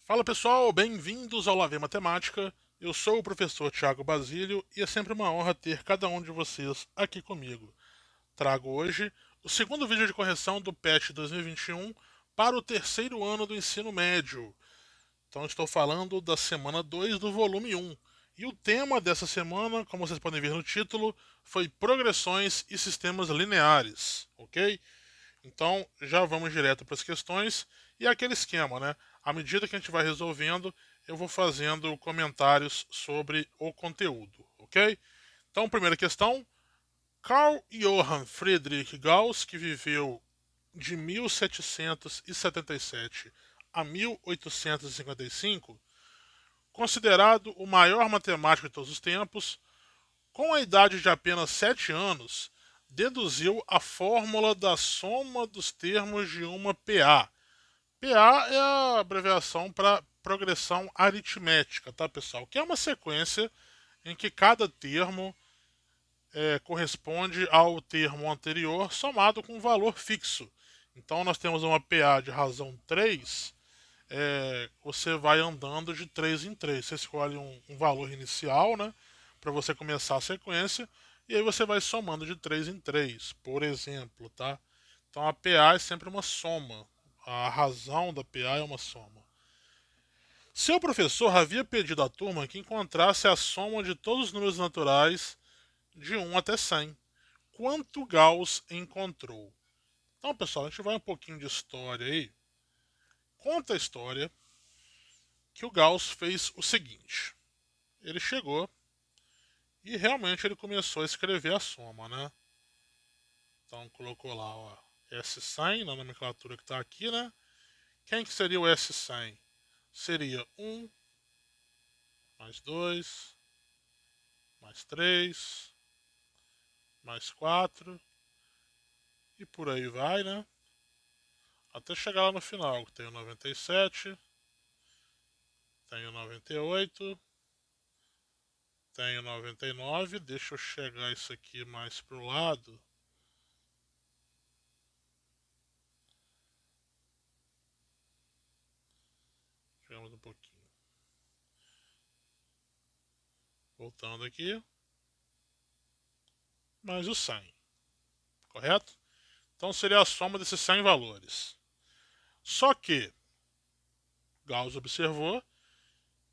Fala pessoal, bem-vindos ao Lavê Matemática. Eu sou o professor Tiago Basílio e é sempre uma honra ter cada um de vocês aqui comigo. Trago hoje o segundo vídeo de correção do PET 2021 para o terceiro ano do ensino médio. Então estou falando da semana 2 do volume 1. E o tema dessa semana, como vocês podem ver no título, foi progressões e sistemas lineares, ok? Então, já vamos direto para as questões e é aquele esquema, né? À medida que a gente vai resolvendo, eu vou fazendo comentários sobre o conteúdo, ok? Então, primeira questão: Carl Johann Friedrich Gauss, que viveu de 1777 a 1855, considerado o maior matemático de todos os tempos, com a idade de apenas 7 anos, deduziu a fórmula da soma dos termos de uma PA. PA é a abreviação para progressão aritmética, tá, pessoal? Que é uma sequência em que cada termo corresponde ao termo anterior somado com um valor fixo. Então, nós temos uma PA de razão 3. Você vai andando de 3 em 3. Você escolhe um valor inicial, né, para você começar a sequência, e aí você vai somando de 3 em 3, por exemplo, tá? Então a PA é sempre uma soma. A razão da PA é uma soma. Seu professor havia pedido à turma que encontrasse a soma de todos os números naturais de 1 até 100. Quanto Gauss encontrou? Então, pessoal, a gente vai um pouquinho de história aí. Conta a história que o Gauss fez o seguinte. Ele chegou e realmente ele começou a escrever a soma, né? Então colocou lá, ó, S100 na nomenclatura que está aqui, né? Quem que seria o S100? Seria 1 mais 2 mais 3 mais 4 e por aí vai, né? Até chegar lá no final, que tem o 97, tem o 98, tem o 99. Deixa eu chegar isso aqui mais pro lado. Chegamos um pouquinho. Voltando aqui. Mais o 100, correto? Então seria a soma desses 100 valores. Só que Gauss observou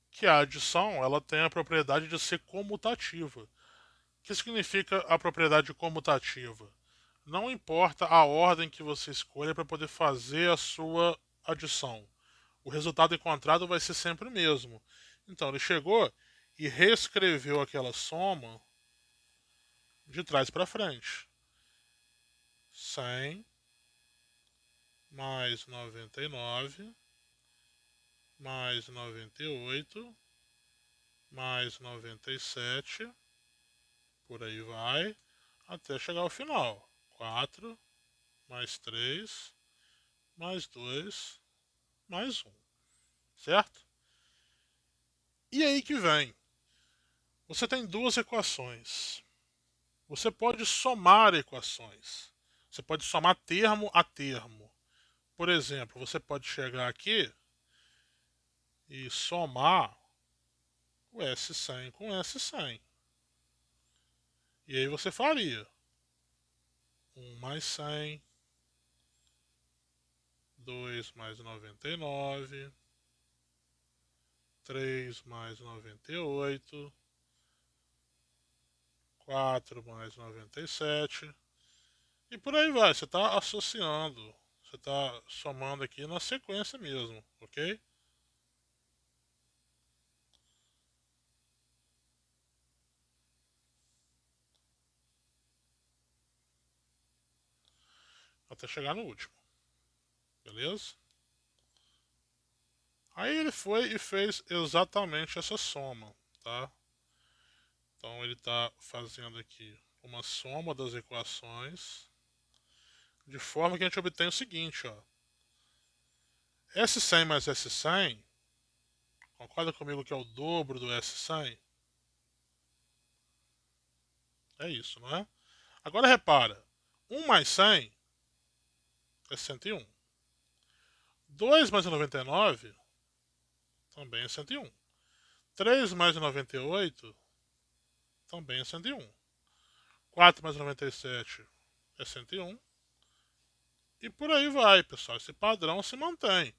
que a adição ela tem a propriedade de ser comutativa. O que significa a propriedade comutativa? Não importa a ordem que você escolha para poder fazer a sua adição. O resultado encontrado vai ser sempre o mesmo. Então ele chegou e reescreveu aquela soma de trás para frente. 100 mais 99 mais 98 mais 97, por aí vai, até chegar ao final. 4 mais 3 mais 2 mais 1, certo? E aí que vem. Você tem duas equações. Você pode somar equações. Você pode somar termo a termo. Por exemplo, você pode chegar aqui e somar o S100 com o S100. E aí você faria 1 mais 100, 2 mais 99, 3 mais 98, 4 mais 97 e por aí vai. Você está associando, você está somando aqui na sequência mesmo, ok? Até chegar no último, beleza? Aí ele foi e fez exatamente essa soma, tá? Então ele está fazendo aqui uma soma das equações de forma que a gente obtém o seguinte, ó. S100 mais S100, concorda comigo que é o dobro do S100? É isso, não é? Agora repara, 1 mais 100 é 101. 2 mais 99 também é 101. 3 mais 98 também é 101. 4 mais 97 é 101. E por aí vai, pessoal. Esse padrão se mantém.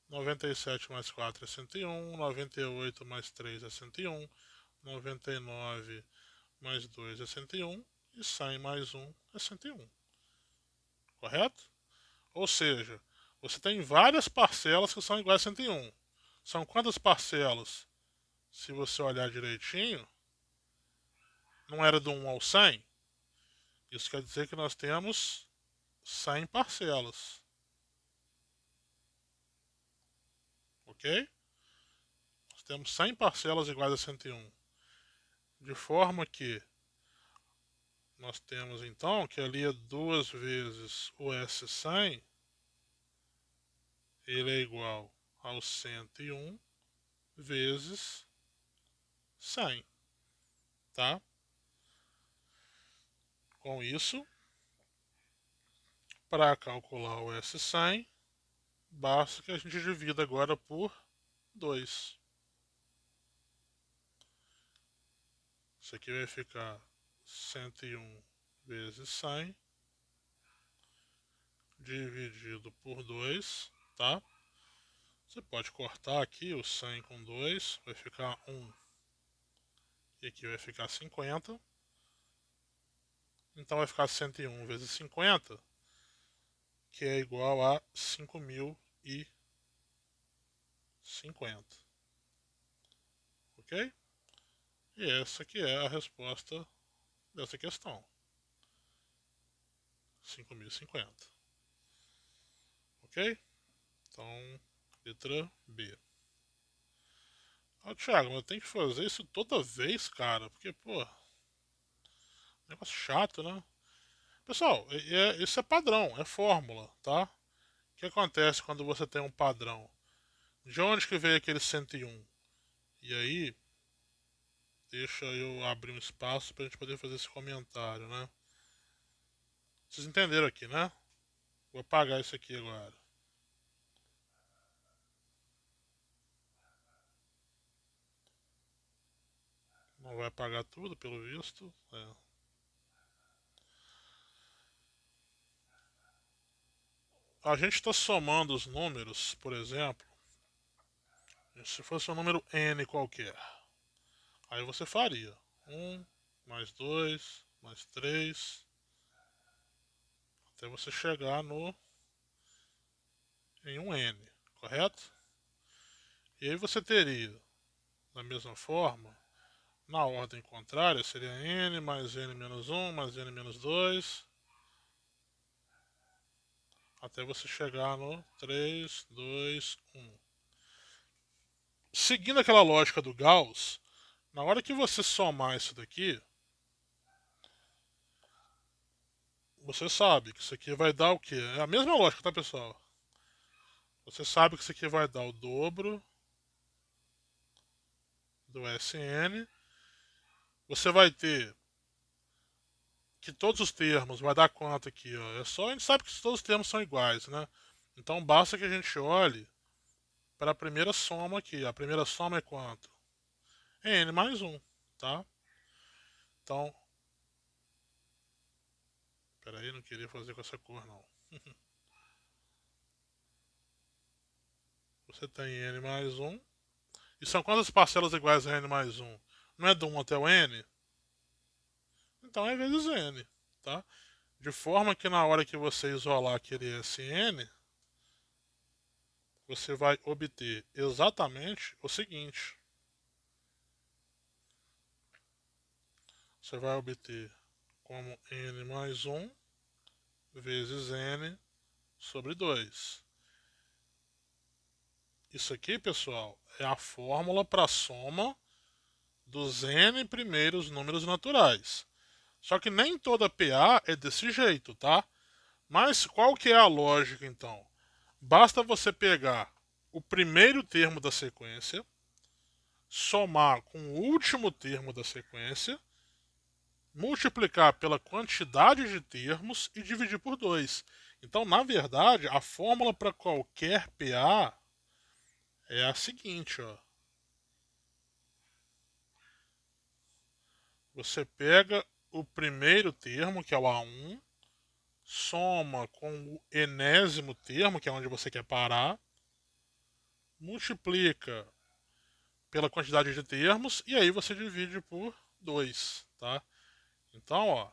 97 mais 4 é 101. 98 mais 3 é 101. 99 mais 2 é 101. E 100 mais 1 é 101. Correto? Ou seja, você tem várias parcelas que são iguais a 101. São quantas parcelas? Se você olhar direitinho, não era do 1 ao 100? Isso quer dizer que nós temos 100 parcelas. Ok? Nós temos 100 parcelas iguais a 101. De forma que nós temos então que ali é 2 vezes o S100, ele é igual ao 101 vezes 100. Tá? Com isso, para calcular o S100, basta que a gente divida agora por 2. Isso aqui vai ficar 101 vezes 100 dividido por 2, tá? Você pode cortar aqui o 100 com 2, vai ficar 1. E aqui vai ficar 50. Então vai ficar 101 vezes 50, que é igual a 5.050. Ok? E essa que é a resposta dessa questão. 5.050. Ok? Então, letra B. Ah, Thiago, mas eu tenho que fazer isso toda vez, cara. Porque, pô, negócio chato, né? Pessoal, isso é padrão, é fórmula, tá? O que acontece quando você tem um padrão? De onde que veio aquele 101? E aí, deixa eu abrir um espaço pra gente poder fazer esse comentário, né? Vocês entenderam aqui, né? Vou apagar isso aqui agora. Não vai apagar tudo, pelo visto. A gente está somando os números, por exemplo, se fosse um número n qualquer. Aí você faria 1 mais 2 mais 3 até você chegar em um n, correto? E aí você teria, da mesma forma, na ordem contrária, seria n mais n menos 1 mais n menos 2 até você chegar no 3, 2, 1. Seguindo aquela lógica do Gauss, na hora que você somar isso daqui, você sabe que isso aqui vai dar o quê? É a mesma lógica, tá, pessoal? Você sabe que isso aqui vai dar o dobro do Sn. Você vai ter que todos os termos, vai dar quanto aqui, ó? A gente sabe que todos os termos são iguais, né? Então basta que a gente olhe para a primeira soma aqui. A primeira soma é quanto? É n mais 1, tá? Então, peraí, não queria fazer com essa cor, não. Você tem n mais 1. E são quantas parcelas iguais a n mais 1? Não é do 1 até o n? Então é vezes n, tá? De forma que na hora que você isolar aquele Sn, você vai obter exatamente o seguinte. Você vai obter como n mais 1 vezes n sobre 2. Isso aqui, pessoal, é a fórmula para a soma dos n primeiros números naturais. Só que nem toda PA é desse jeito, tá? Mas qual que é a lógica, então? Basta você pegar o primeiro termo da sequência, somar com o último termo da sequência, multiplicar pela quantidade de termos e dividir por 2. Então, na verdade, a fórmula para qualquer PA é a seguinte, ó. Você pega o primeiro termo, que é o A1, soma com o enésimo termo, que é onde você quer parar, multiplica pela quantidade de termos e aí você divide por 2, tá? Então, ó,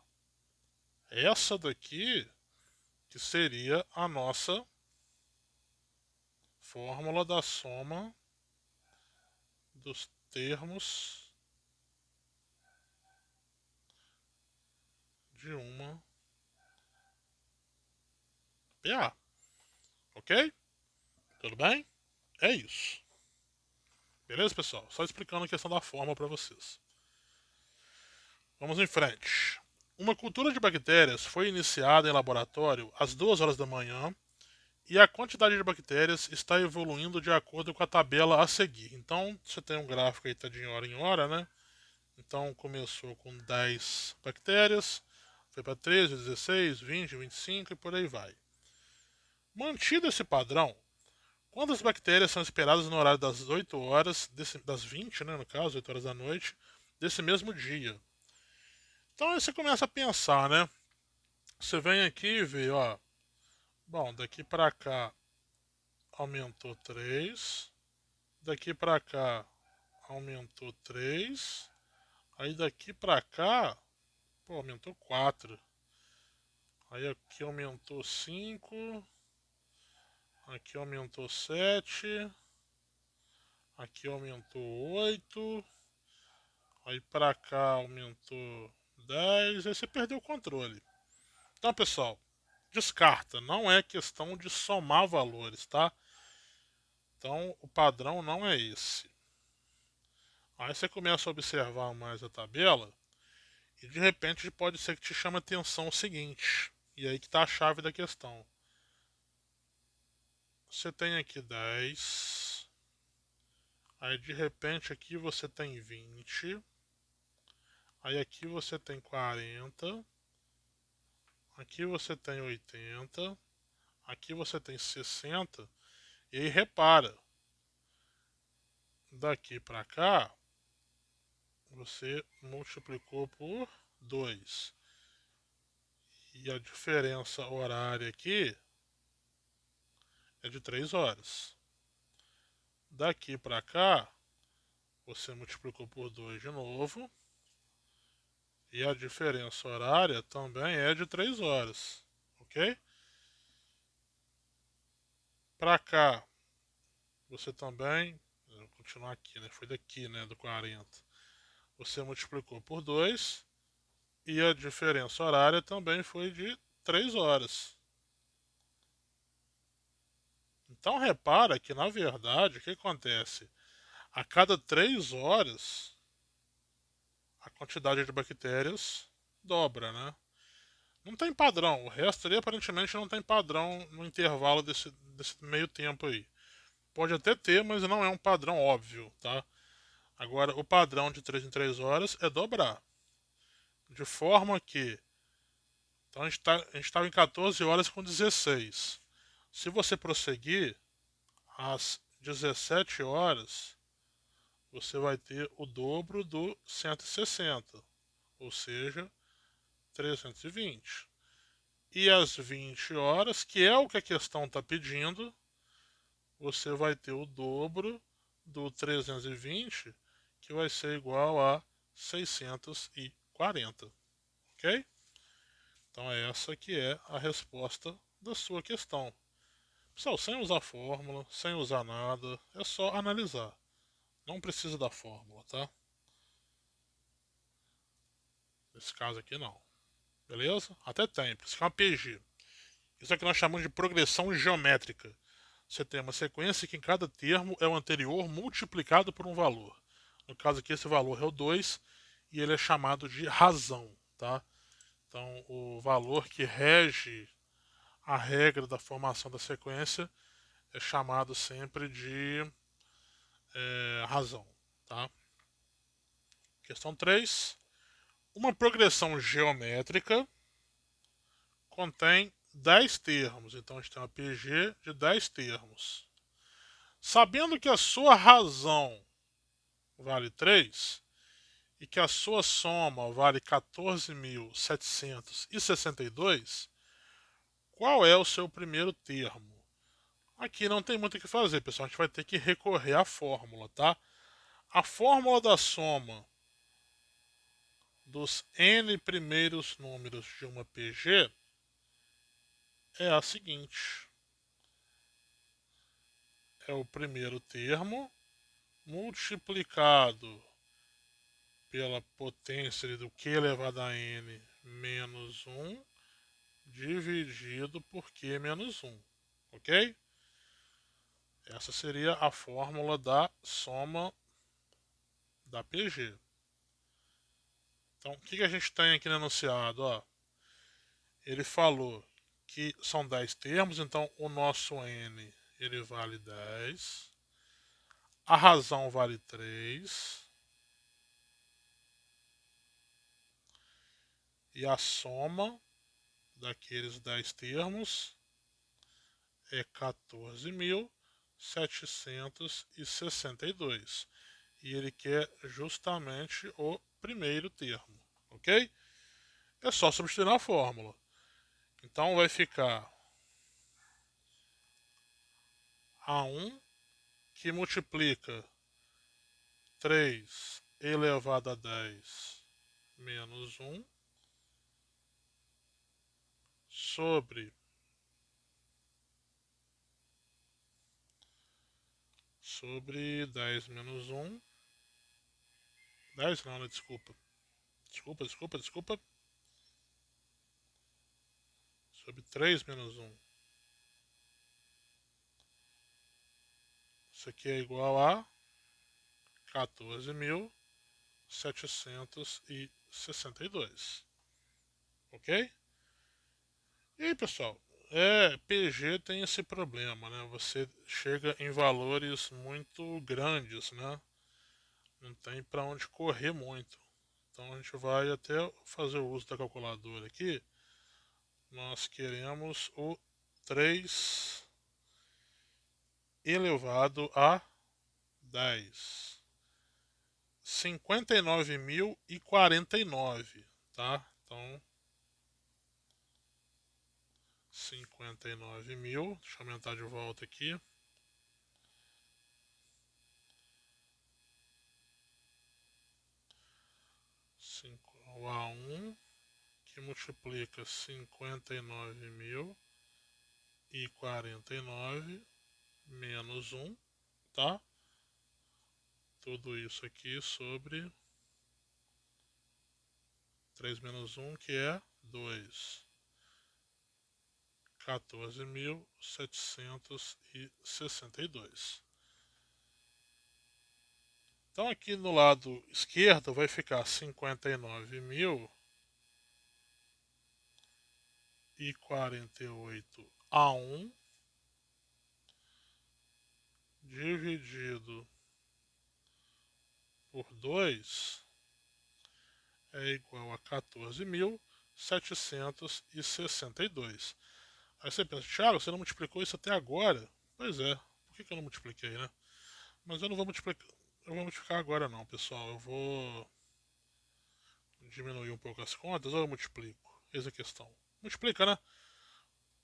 essa daqui que seria a nossa fórmula da soma dos termos de uma PA, ok? Tudo bem? É isso. Beleza, pessoal? Só explicando a questão da fórmula para vocês. Vamos em frente. Uma cultura de bactérias foi iniciada em laboratório às 2 horas da manhã e a quantidade de bactérias está evoluindo de acordo com a tabela a seguir. Então, você tem um gráfico aí, tá de hora em hora, né? Então, começou com 10 bactérias, foi para 13, 16, 20, 25 e por aí vai. Mantido esse padrão, quando as bactérias são esperadas no horário das 8 horas, das 20, né, no caso, 8 horas da noite, desse mesmo dia. Então aí você começa a pensar, né? Você vem aqui e vê, ó. Bom, daqui para cá aumentou 3. Daqui para cá aumentou 3. Aí daqui para cá, pô, aumentou 4. Aí aqui aumentou 5. Aqui aumentou 7. Aqui aumentou 8. Aí para cá aumentou 10. Aí você perdeu o controle. Então, pessoal, descarta. Não é questão de somar valores, tá? Então, o padrão não é esse. Aí você começa a observar mais a tabela e de repente pode ser que te chame a atenção o seguinte. E aí que está a chave da questão. Você tem aqui 10. Aí de repente aqui você tem 20. Aí aqui você tem 40. Aqui você tem 80. Aqui você tem 60. E aí repara. Daqui para cá você multiplicou por 2. E a diferença horária aqui é de 3 horas. Daqui para cá, você multiplicou por 2 de novo. E a diferença horária também é de 3 horas. Ok? Para cá, você também. Vou continuar aqui, né? Foi daqui, né? Do 40. Você multiplicou por 2. E a diferença horária também foi de 3 horas. Então repara que na verdade o que acontece? A cada 3 horas a quantidade de bactérias dobra, né? Não tem padrão, o resto ali aparentemente não tem padrão no intervalo desse meio tempo aí. Pode até ter, mas não é um padrão óbvio, tá? Agora, o padrão de 3 em 3 horas é dobrar. De forma que. Então a gente estava em 14 horas com 16. Se você prosseguir, às 17 horas, você vai ter o dobro do 160, ou seja, 320. E às 20 horas, que é o que a questão está pedindo, você vai ter o dobro do 320, que vai ser igual a 640. Ok? Então essa que é a resposta da sua questão. Pessoal, sem usar fórmula, sem usar nada, é só analisar. Não precisa da fórmula, tá? Nesse caso aqui não. Beleza? Até tem, por isso que é uma PG. Isso é que nós chamamos de progressão geométrica. Você tem uma sequência que em cada termo é o anterior multiplicado por um valor. No caso aqui, esse valor é o 2 e ele é chamado de razão. Tá? Então, o valor que rege a regra da formação da sequência é chamado sempre de razão. Tá? Questão 3. Uma progressão geométrica contém 10 termos. Então, a gente tem uma PG de 10 termos. Sabendo que a sua razão vale 3 e que a sua soma vale 14.762, qual é o seu primeiro termo? Aqui não tem muito o que fazer, pessoal. A gente vai ter que recorrer à fórmula, tá? A fórmula da soma dos n primeiros números de uma PG é a seguinte: é o primeiro termo multiplicado pela potência do q elevado a n menos 1 dividido por q menos 1, ok? Essa seria a fórmula da soma da PG. Então, o que a gente tem aqui no enunciado? Ó, ele falou que são 10 termos, então o nosso n ele vale 10. A razão vale 3. E a soma daqueles 10 termos é 14.762. E ele quer justamente o primeiro termo, ok? É só substituir na fórmula. Então vai ficar A1 que multiplica 3 elevado a 10 menos 1 sobre 10 menos 1. 10 não, né? Desculpa. Desculpa. Sobre 3 menos 1. Isso aqui é igual a 14.762. Ok? E aí, pessoal, PG tem esse problema, né? Você chega em valores muito grandes, né? Não tem para onde correr muito. Então a gente vai até fazer o uso da calculadora aqui. Nós queremos o 3 elevado a 10. 59.049, tá? Então, 59 mil, deixa eu aumentar de volta aqui. O A1 que multiplica 59.049 menos 1, tá? Tudo isso aqui sobre 3 menos 1, que é 2. 14.762. Então aqui no lado esquerdo vai ficar 59.048 A1 dividido por 2 é igual a 14.762. Aí você pensa, Thiago, você não multiplicou isso até agora? Pois é, por que eu não multipliquei, né? Mas eu não vou multiplicar, eu vou multiplicar agora não, pessoal. Eu vou diminuir um pouco as contas ou eu multiplico? Eis a questão. Multiplica, né?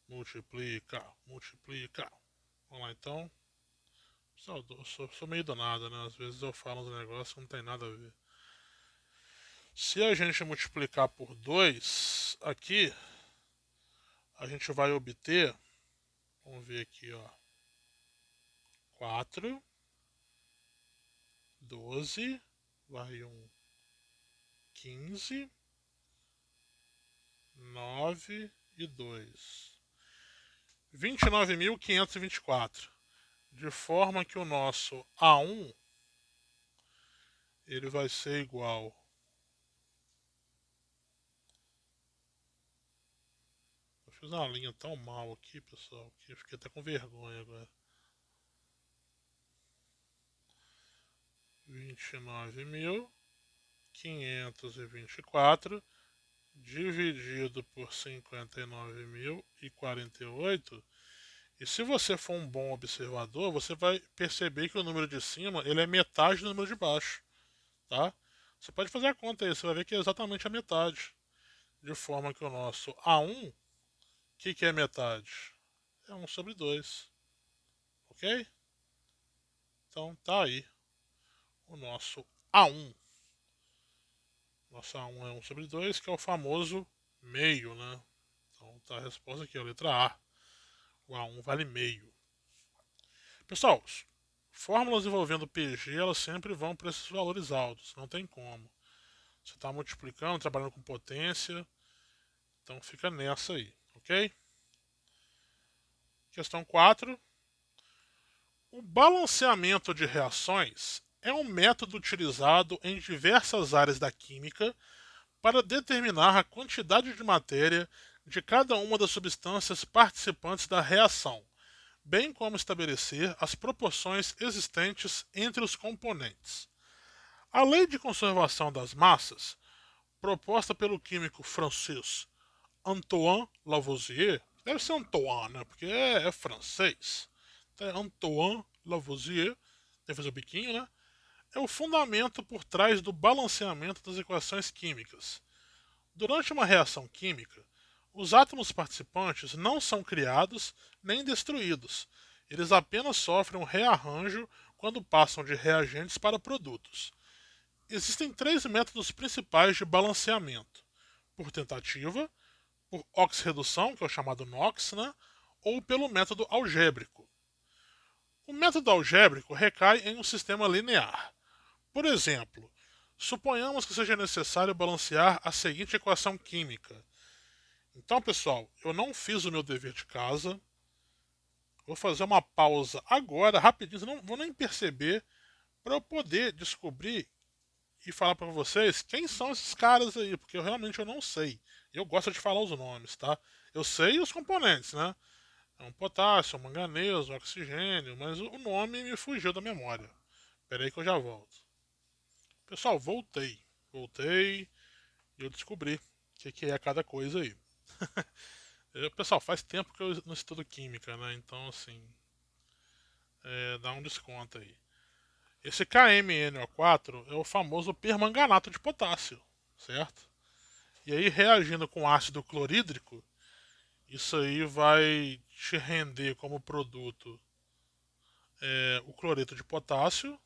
Multiplica. Vamos lá então. Pessoal, eu sou meio do nada, né? Às vezes eu falo uns negócios que não tem nada a ver. Se a gente multiplicar por 2 aqui, a gente vai obter, vamos ver aqui, ó, 4, 12, vai 15, 9 e 2. 29.524. De forma que o nosso A1 ele vai ser igual Eu fiz uma linha tão mal aqui, pessoal, que eu fiquei até com vergonha agora. 29.524 dividido por 59.048, E se você for um bom observador, você vai perceber que o número de cima ele é metade do número de baixo, tá? Você pode fazer a conta aí, você vai ver que é exatamente a metade. De forma que o nosso A1, o que é metade? É 1/2, ok? Então tá aí o nosso A1. Nosso A1 é 1/2, que é o famoso meio, né? Então tá a resposta aqui, a letra A. O A1 vale meio. Pessoal, fórmulas envolvendo PG, elas sempre vão para esses valores altos, não tem como. Você está multiplicando, trabalhando com potência, então fica nessa aí, ok? Questão 4. O balanceamento de reações é um método utilizado em diversas áreas da química para determinar a quantidade de matéria de cada uma das substâncias participantes da reação, bem como estabelecer as proporções existentes entre os componentes. A lei de conservação das massas, proposta pelo químico francês Antoine Lavoisier, deve ser Antoine, né? Porque é francês. Então é Antoine Lavoisier, tem que fazer o biquinho, né? É o fundamento por trás do balanceamento das equações químicas. Durante uma reação química, os átomos participantes não são criados nem destruídos. Eles apenas sofrem um rearranjo quando passam de reagentes para produtos. Existem três métodos principais de balanceamento: por tentativa, por oxirredução, que é o chamado NOx, né? Ou pelo método algébrico. O método algébrico recai em um sistema linear. Por exemplo, suponhamos que seja necessário balancear a seguinte equação química. Então, pessoal, eu não fiz o meu dever de casa. Vou fazer uma pausa agora, rapidinho, não vou nem perceber, para eu poder descobrir e falar para vocês quem são esses caras aí, porque eu não sei. Eu gosto de falar os nomes, tá? Eu sei os componentes, né? É um potássio, um manganês, um oxigênio, mas o nome me fugiu da memória. Espera aí que eu já volto. Pessoal, voltei. Voltei e eu descobri o que é cada coisa aí. Pessoal, faz tempo que eu não estudo química, né? Então, assim, dá um desconto aí. Esse KMnO4 é o famoso permanganato de potássio, certo? E aí, reagindo com ácido clorídrico, isso aí vai te render como produto o cloreto de potássio,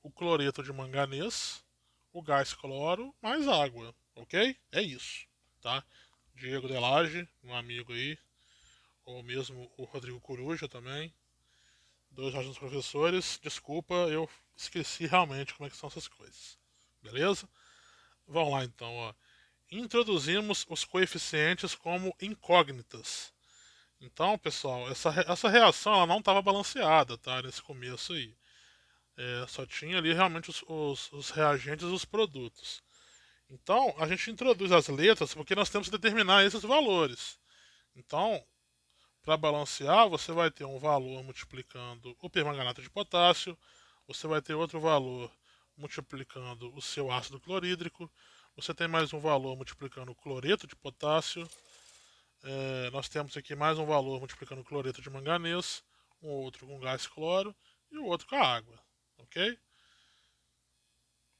o cloreto de manganês, o gás cloro, mais água, ok? É isso, tá? Diego Delage, um amigo aí, ou mesmo o Rodrigo Coruja também, dois ótimos professores. Desculpa, eu esqueci realmente como é que são essas coisas, beleza? Vamos lá então, ó. Introduzimos os coeficientes como incógnitas. Então, pessoal, essa reação ela não estava balanceada, tá? Nesse começo aí. Só tinha ali realmente os reagentes e os produtos. Então, a gente introduz as letras porque nós temos que determinar esses valores. Então, para balancear, você vai ter um valor multiplicando o permanganato de potássio, você vai ter outro valor multiplicando o seu ácido clorídrico, você tem mais um valor multiplicando o cloreto de potássio, nós temos aqui mais um valor multiplicando o cloreto de manganês, um outro com gás cloro e o outro com a água, ok?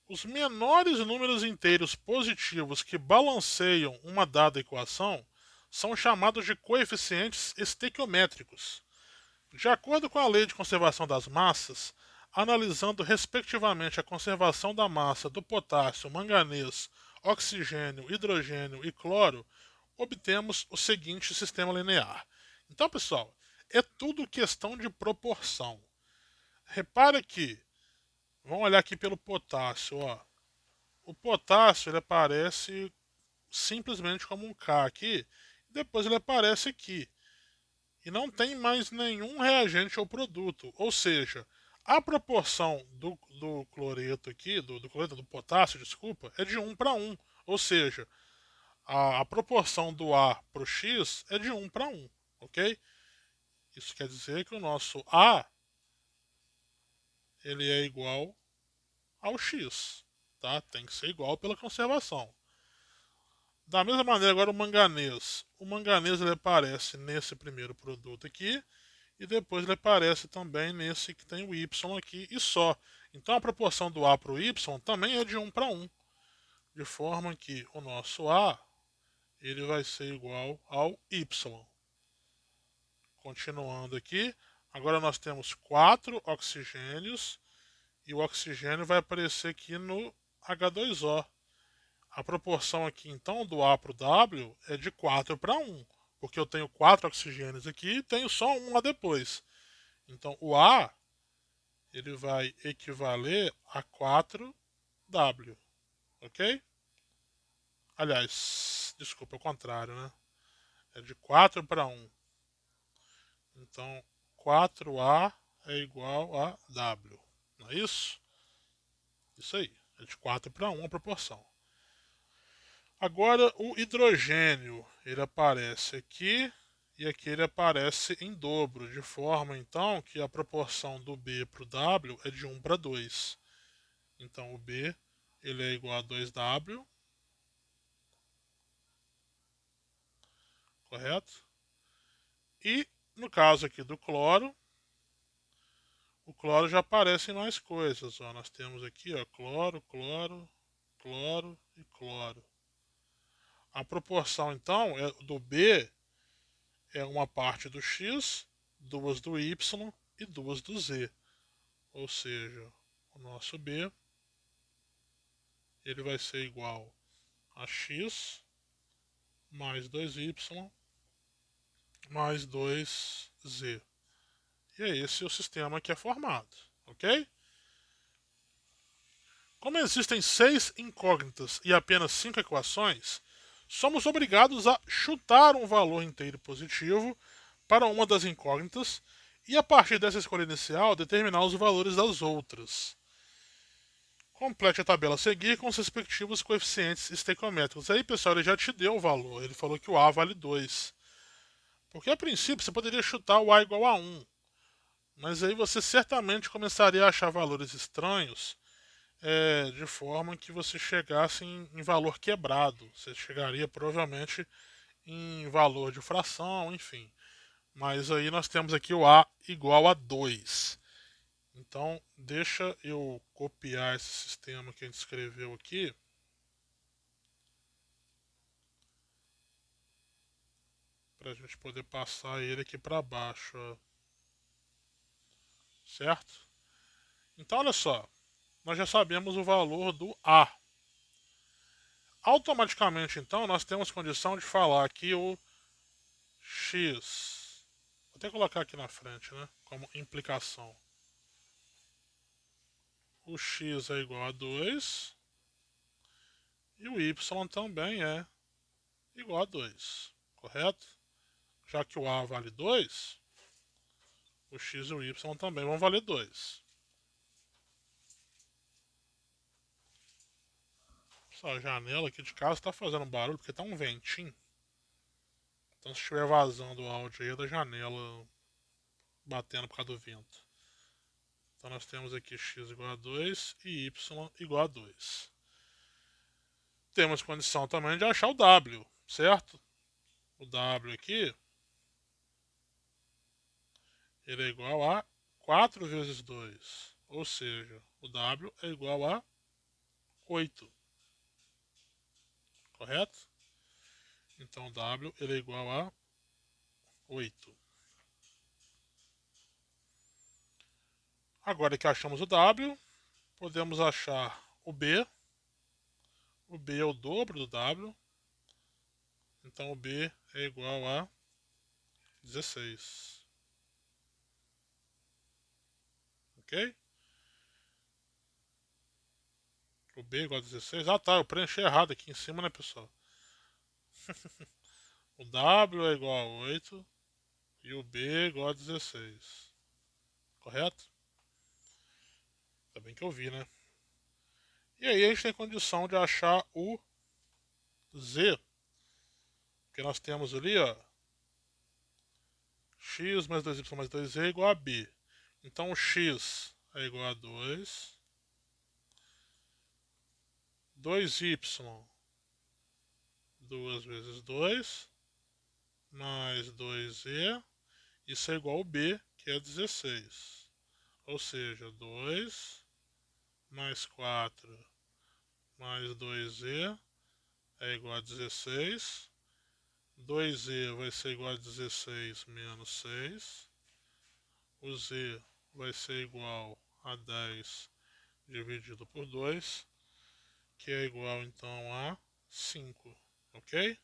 Os menores números inteiros positivos que balanceiam uma dada equação são chamados de coeficientes estequiométricos. De acordo com a Lei de Conservação das Massas, analisando respectivamente a conservação da massa do potássio, manganês, oxigênio, hidrogênio e cloro, obtemos o seguinte sistema linear. Então, pessoal, é tudo questão de proporção. Repare que, vamos olhar aqui pelo potássio, ó. O potássio ele aparece simplesmente como um K aqui, depois ele aparece aqui. E não tem mais nenhum reagente ou produto. Ou seja, a proporção do cloreto aqui, do cloreto do potássio, desculpa, é de 1:1. Ou seja, a proporção do A para o X é de 1:1, ok? Isso quer dizer que o nosso A ele é igual ao X, tá? Tem que ser igual pela conservação. Da mesma maneira, agora o manganês. O manganês ele aparece nesse primeiro produto aqui e depois ele aparece também nesse que tem o y aqui e só. Então a proporção do a para o y também é de 1 para 1, de forma que o nosso a ele vai ser igual ao y. Continuando aqui, agora nós temos 4 oxigênios e o oxigênio vai aparecer aqui no H2O. A proporção aqui então do A para o W é de 4 para 1, porque eu tenho 4 oxigênios aqui e tenho só um lá depois. Então o A ele vai equivaler a 4W, ok? Aliás, desculpa, é o contrário, né? É de 4 para 1. Então 4A é igual a W, não é isso? Isso aí, é de 4 para 1 a proporção. Agora o hidrogênio, ele aparece aqui e aqui ele aparece em dobro, de forma então que a proporção do B para o W é de 1 para 2. Então o B ele é igual a 2W, correto? E no caso aqui do cloro, o cloro já aparece em mais coisas. Ó. Nós temos aqui ó, cloro, cloro, cloro e cloro. A proporção então do B é uma parte do X, duas do Y e duas do Z. Ou seja, o nosso B ele vai ser igual a X mais 2Y mais 2Z. E é esse o sistema que é formado, ok? Como existem 6 incógnitas e apenas 5 equações, somos obrigados a chutar um valor inteiro positivo para uma das incógnitas e, a partir dessa escolha inicial, determinar os valores das outras. Complete a tabela a seguir com os respectivos coeficientes estequiométricos. Aí, pessoal, ele já te deu o valor. Ele falou que o A vale 2. Porque, a princípio, você poderia chutar o A igual a 1. Mas aí você certamente começaria a achar valores estranhos, de forma que você chegasse em valor quebrado. Você chegaria provavelmente em valor de fração, enfim. Mas aí nós temos aqui o A igual a 2. Então, deixa eu copiar esse sistema que a gente escreveu aqui. Para a gente poder passar ele aqui para baixo. Ó. Certo? Então, olha só. Nós já sabemos o valor do A. Automaticamente, então, nós temos condição de falar que o X. Vou até colocar aqui na frente, né? Como implicação. O X é igual a 2 e o Y também é igual a 2, correto? Já que o A vale 2, o X e o Y também vão valer 2. Só a janela aqui de casa está fazendo barulho porque tá um ventinho. Então se estiver vazando o áudio aí é da janela batendo por causa do vento. Então nós temos aqui x igual a 2 e y igual a 2. Temos condição também de achar o w, certo? O w aqui ele é igual a 4 vezes 2. Ou seja, o w é igual a 8. Correto? Então w ele é igual a 8. Agora que achamos o w, podemos achar o b. O b é o dobro do w. Então o b é igual a 16. Ok? O b é igual a 16. Ah tá, eu preenchi errado aqui em cima, né, pessoal? O w é igual a 8 e o b é igual a 16. Correto? Ainda bem que eu vi, né? E aí a gente tem condição de achar o z. Porque nós temos ali, ó, x mais 2y mais 2z é igual a b. Então o x é igual a 2. 2y, 2 vezes 2, mais 2z, isso é igual ao b, que é 16. Ou seja, 2 mais 4 mais 2z é igual a 16. 2z vai ser igual a 16 menos 6. O z vai ser igual a 10 dividido por 2, que é igual então a 5, ok?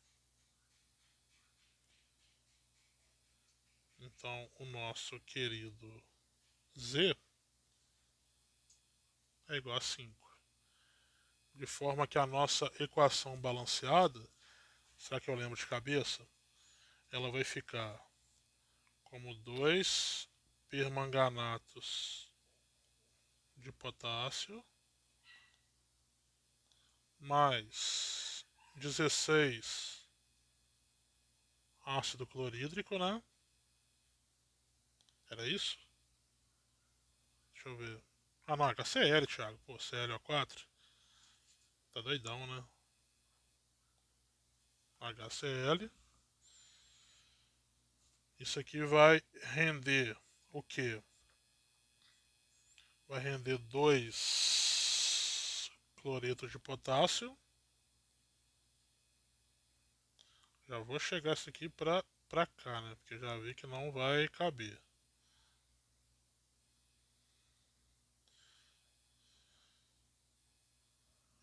Então o nosso querido z é igual a 5. De forma que a nossa equação balanceada, será que eu lembro de cabeça? Ela vai ficar como 2 permanganatos de potássio mais 16 ácido clorídrico, né? Era isso? Deixa eu ver. Ah, não, é HCl, Thiago. Pô, ClO4. Tá doidão, né? HCl. Isso aqui vai render o quê? Vai render 2 cloretos de potássio. Já vou chegar isso aqui pra cá, né? Porque já vi que não vai caber.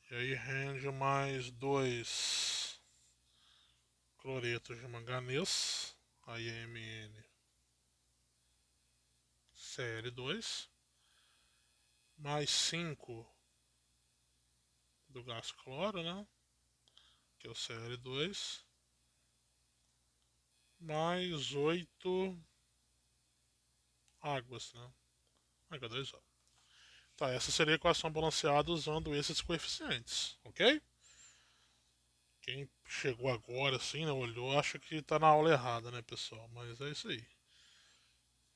E aí rende mais 2 cloretos de manganês, aí MnCl2, mais 5 do gás cloro, né? Que é o Cl2, mais 8 águas, né? H2O. Tá, essa seria a equação balanceada usando esses coeficientes, ok? Quem chegou agora assim, né, olhou, acha que tá na aula errada, né, pessoal? Mas é isso aí.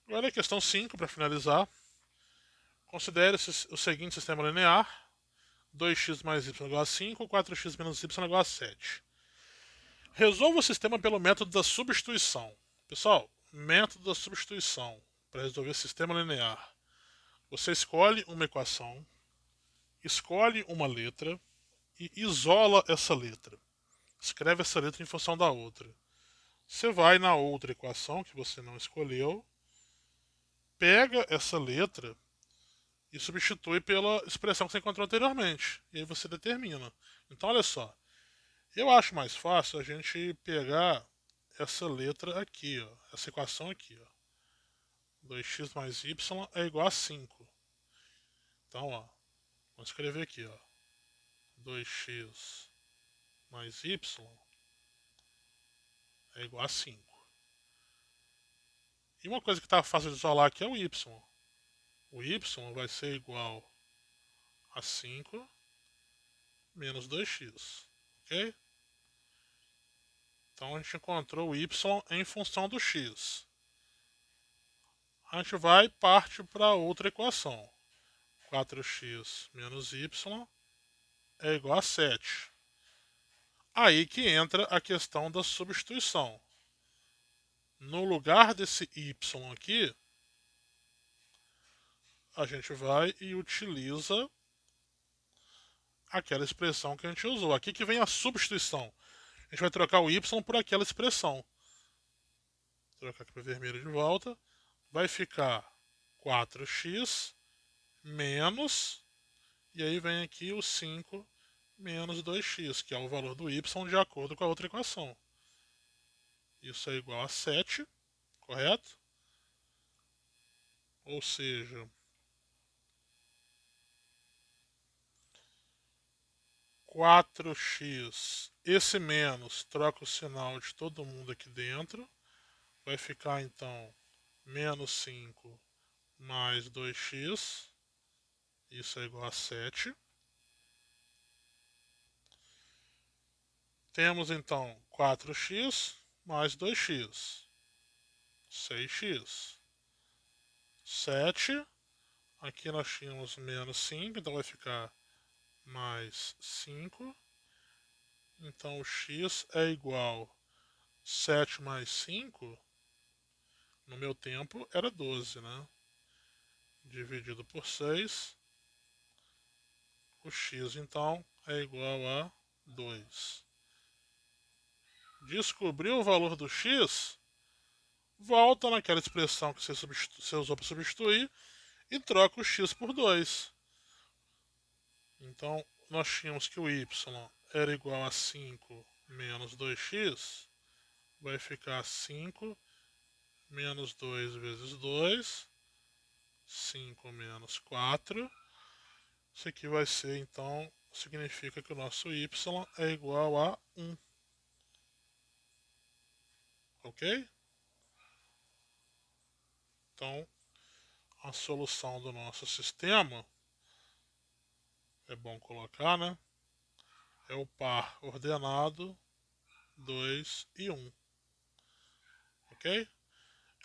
Agora a questão 5, para finalizar. Considere o seguinte sistema linear: 2x mais y igual a 5, 4x menos y igual a 7. Resolva o sistema pelo método da substituição. Pessoal, método da substituição para resolver sistema linear. Você escolhe uma equação, escolhe uma letra e isola essa letra. Escreve essa letra em função da outra. Você vai na outra equação que você não escolheu, pega essa letra e substitui pela expressão que você encontrou anteriormente. E aí você determina. Então, olha só. Eu acho mais fácil a gente pegar essa letra aqui, ó, essa equação aqui. Ó. 2x mais y é igual a 5. Então, ó, vamos escrever aqui. Ó, 2x mais y é igual a 5. E uma coisa que está fácil de isolar aqui é o y. O y vai ser igual a 5 menos 2x. Ok? Então a gente encontrou o y em função do x. A gente vai parte para outra equação. 4x menos y é igual a 7. Aí que entra a questão da substituição. No lugar desse y aqui, a gente vai e utiliza aquela expressão que a gente usou. Aqui que vem a substituição. A gente vai trocar o y por aquela expressão. Vou trocar aqui para vermelho de volta. Vai ficar 4x menos, e aí vem aqui o 5 menos 2x, que é o valor do y de acordo com a outra equação. Isso é igual a 7, correto? Ou seja, 4x, esse menos, troca o sinal de todo mundo aqui dentro, vai ficar então menos 5 mais 2x, isso é igual a 7. Temos então 4x mais 2x, 6x. 7, aqui nós tínhamos menos 5, então vai ficar mais 5. Então o x é igual a 7 mais 5, No meu tempo era 12, né? Dividido por 6, o x então é igual a 2. Descobriu o valor do x, volta naquela expressão que você usou para substituir e troca o x por 2. Então, nós tínhamos que o y era igual a 5 menos 2x, vai ficar 5 menos 2 vezes 2, 5 menos 4. Isso aqui vai ser, então, significa que o nosso y é igual a 1. Ok? Então, a solução do nosso sistema, é bom colocar, né? É o par ordenado 2 e 1. Ok?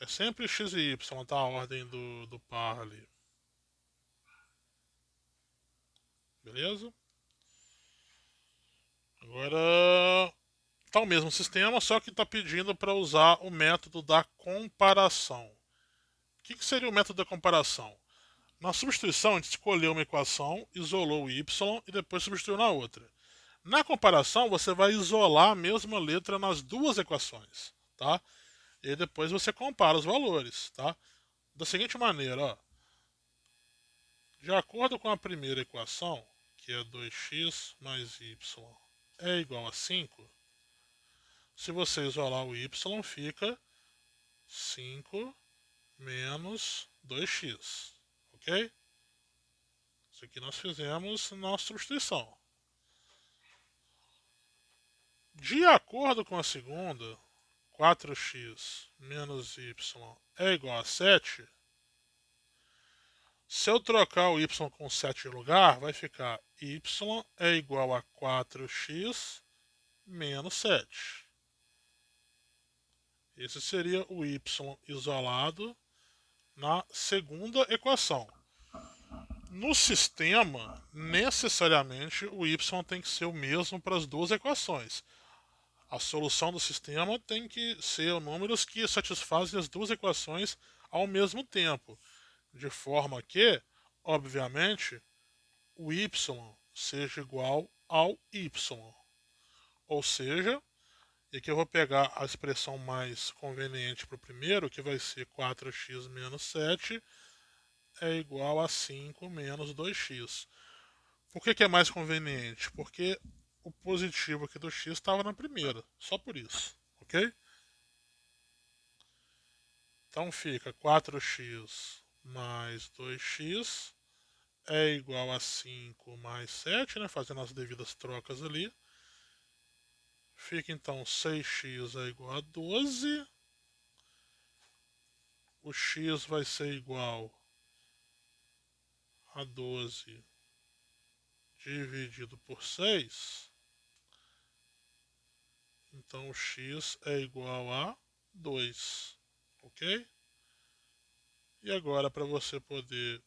É sempre x e y, tá? A ordem do par ali. Beleza? Agora tá o mesmo sistema, só que está pedindo para usar o método da comparação. O que seria o método da comparação? Na substituição, a gente escolheu uma equação, isolou o y e depois substituiu na outra. Na comparação, você vai isolar a mesma letra nas duas equações, tá? E depois você compara os valores, tá? Da seguinte maneira, ó. De acordo com a primeira equação, que é 2x mais y é igual a 5, se você isolar o y, fica 5 menos 2x, ok? Isso aqui nós fizemos na substituição. De acordo com a segunda, 4x menos y é igual a 7. Se eu trocar o y com 7 em lugar, vai ficar y é igual a 4x menos 7. Esse seria o y isolado na segunda equação. No sistema, necessariamente o y tem que ser o mesmo para as duas equações. A solução do sistema tem que ser números que satisfazem as duas equações ao mesmo tempo, de forma que, obviamente, o y seja igual ao y. Ou seja, e aqui eu vou pegar a expressão mais conveniente para o primeiro, que vai ser 4x menos 7 é igual a 5 menos 2x. Por que é mais conveniente? Porque o positivo aqui do x estava na primeira, só por isso, ok? Então fica 4x mais 2x é igual a 5 mais 7, né? Fazendo as devidas trocas ali. Fica então 6x é igual a 12. O x vai ser igual a 12 dividido por 6. Então o x é igual a 2. Ok? E agora, para você poder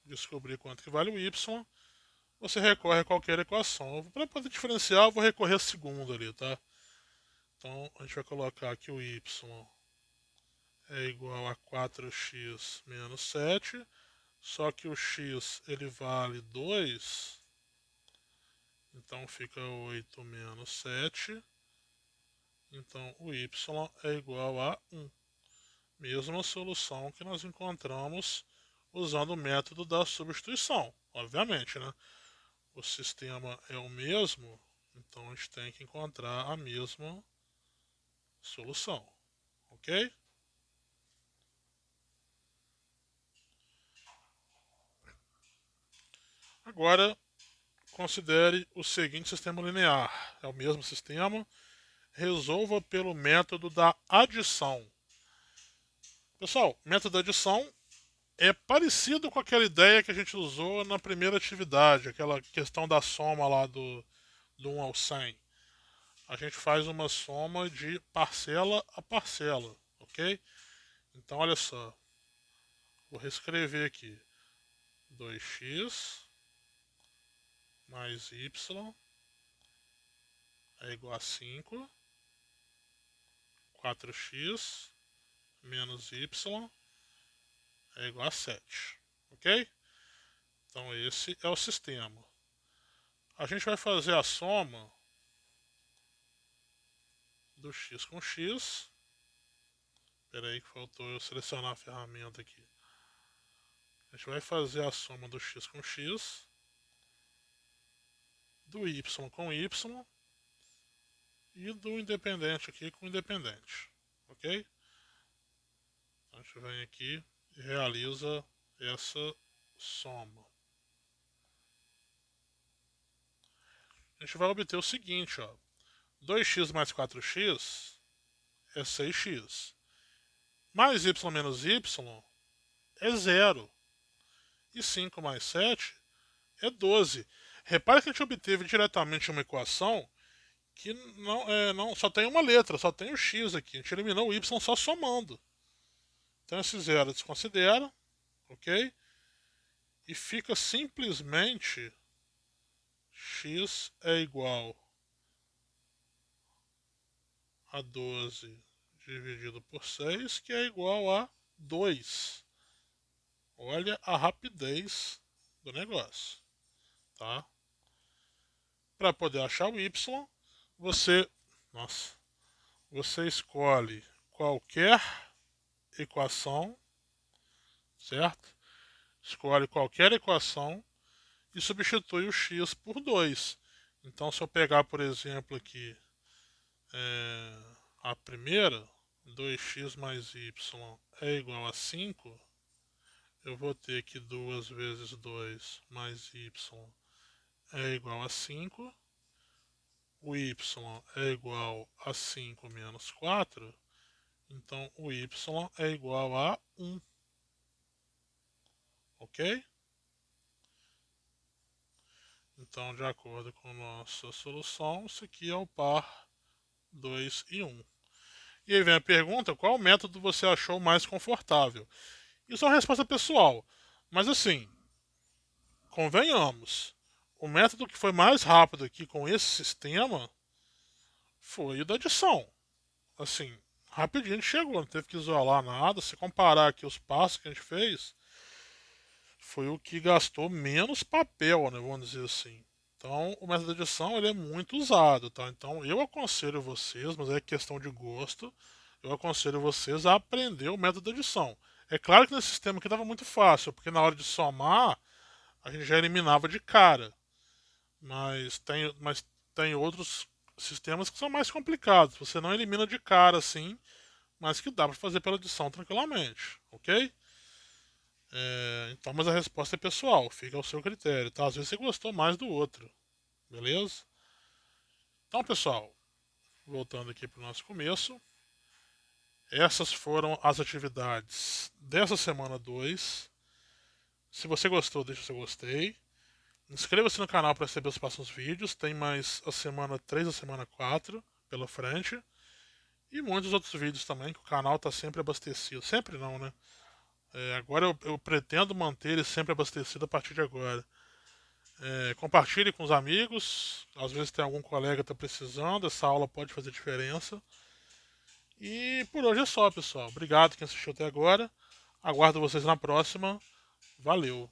descobrir quanto que vale o y, você recorre a qualquer equação. Para poder diferenciar, eu vou recorrer à segunda ali, tá? Então, a gente vai colocar que o y é igual a 4x menos 7, só que o x ele vale 2, então fica 8 menos 7, então o y é igual a 1. Mesma solução que nós encontramos usando o método da substituição, obviamente, né? O sistema é o mesmo, então a gente tem que encontrar a mesma solução, ok? Agora, considere o seguinte sistema linear. É o mesmo sistema. Resolva pelo método da adição. Pessoal, o método da adição é parecido com aquela ideia que a gente usou na primeira atividade, aquela questão da soma lá do 1 ao 100. A gente faz uma soma de parcela a parcela, ok? Então, olha só. Vou reescrever aqui. 2x mais y é igual a 5. 4x menos y é igual a 7. Ok? Então esse é o sistema. A gente vai fazer a soma do x com x. Espera aí que faltou eu selecionar a ferramenta aqui. A gente vai fazer a soma do x com x, do y com y e do independente aqui com independente. Ok? Então a gente vem aqui e realiza essa soma. A gente vai obter o seguinte, ó. 2x mais 4x é 6x. Mais y menos y é 0. E 5 mais 7 é 12. Repare que a gente obteve diretamente uma equação que não só tem uma letra, só tem o x aqui. A gente eliminou o y só somando. Então esse zero desconsidera, ok? E fica simplesmente x é igual a 12 dividido por 6, que é igual a 2. Olha a rapidez do negócio, tá? Para poder achar o y, você escolhe qualquer equação, certo? Escolhe qualquer equação e substitui o x por 2. Então, se eu pegar, por exemplo, aqui a primeira, 2x mais y é igual a 5, eu vou ter que 2 vezes 2 mais y é igual a 5. O y é igual a 5 menos 4, então o y é igual a 1. Ok? Então, de acordo com a nossa solução, isso aqui é o par 2 e 1. E aí vem a pergunta, qual método você achou mais confortável? Isso é uma resposta pessoal, mas assim, convenhamos, o método que foi mais rápido aqui com esse sistema foi o da adição. Assim, rapidinho a gente chegou, não teve que isolar nada. Se comparar aqui os passos que a gente fez, foi o que gastou menos papel, né, vamos dizer assim. Então, o método de edição ele é muito usado, tá? Então, eu aconselho vocês, mas é questão de gosto, eu aconselho vocês a aprender o método de edição. É claro que nesse sistema aqui estava muito fácil, porque na hora de somar, a gente já eliminava de cara. Mas tem outros sistemas que são mais complicados. Você não elimina de cara assim, mas que dá para fazer pela edição tranquilamente, ok? Então, mas a resposta é pessoal, fica ao seu critério, tá? Às vezes você gostou mais do outro, beleza? Então, pessoal, voltando aqui para o nosso começo, essas foram as atividades dessa semana 2. Se você gostou, deixa o seu gostei. Inscreva-se no canal para receber os próximos vídeos. Tem mais a semana 3 e a semana 4 pela frente. E muitos outros vídeos também, que o canal está sempre abastecido. Sempre não, né? Agora eu pretendo manter ele sempre abastecido a partir de agora. Compartilhe com os amigos. Às vezes tem algum colega que está precisando. Essa aula pode fazer diferença. E por hoje é só, pessoal. Obrigado quem assistiu até agora. Aguardo vocês na próxima. Valeu!